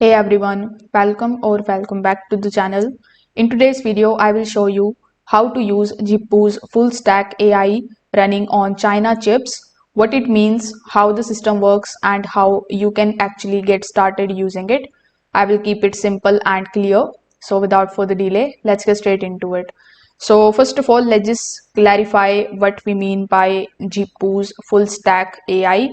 Hey everyone, welcome back to the channel. In today's video, I will show you how to use Zhipu's full stack AI running on China chips, what it means, how the system works, and how you can actually get started using it. I will keep it simple and clear. So without further delay, let's get straight into it. So first of all, let's just clarify what we mean by Zhipu's full stack AI.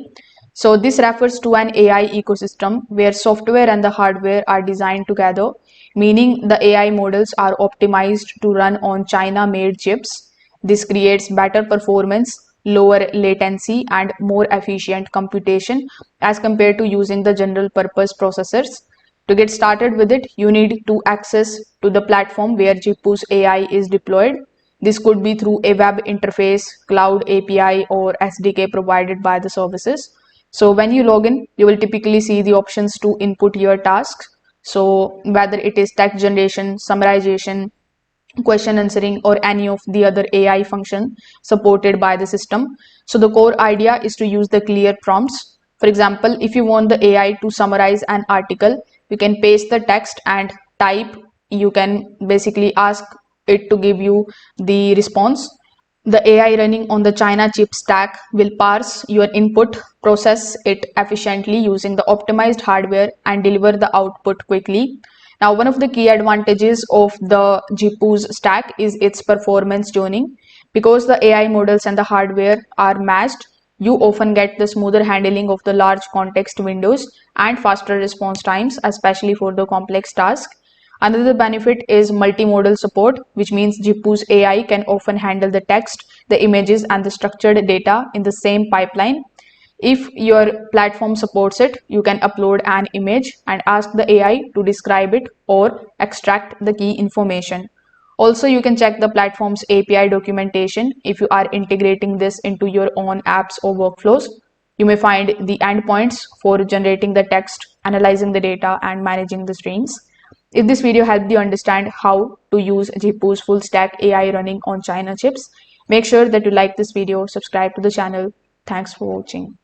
So this refers to an AI ecosystem where software and the hardware are designed together, meaning the AI models are optimized to run on China-made chips. This creates better performance, lower latency, and more efficient computation as compared to using the general purpose processors. To get started with it, you need to access to the platform where Zhipu's AI is deployed. This could be through a web interface, cloud API, or SDK provided by the services. So when you log in, you will typically see the options to input your tasks. So whether it is text generation, summarization, question answering, or any of the other AI function supported by the system. So the core idea is to use the clear prompts. For example, if you want the AI to summarize an article, you can paste the text and type. You can basically ask it to give you the response. The AI running on the China chip stack will parse your input, process it efficiently using the optimized hardware, and deliver the output quickly. Now, one of the key advantages of the GPU's stack is its performance tuning. Because the AI models and the hardware are matched, you often get the smoother handling of the large context windows and faster response times, especially for the complex tasks. Another benefit is multimodal support, which means Zhipu's AI can often handle the text, the images, and the structured data in the same pipeline. If your platform supports it, you can upload an image and ask the AI to describe it or extract the key information. Also, you can check the platform's API documentation if you are integrating this into your own apps or workflows. You may find the endpoints for generating the text, analyzing the data, and managing the streams. If this video helped you understand how to use Zhipu's full stack AI running on China chips, make sure that you like this video, subscribe to the channel. Thanks for watching.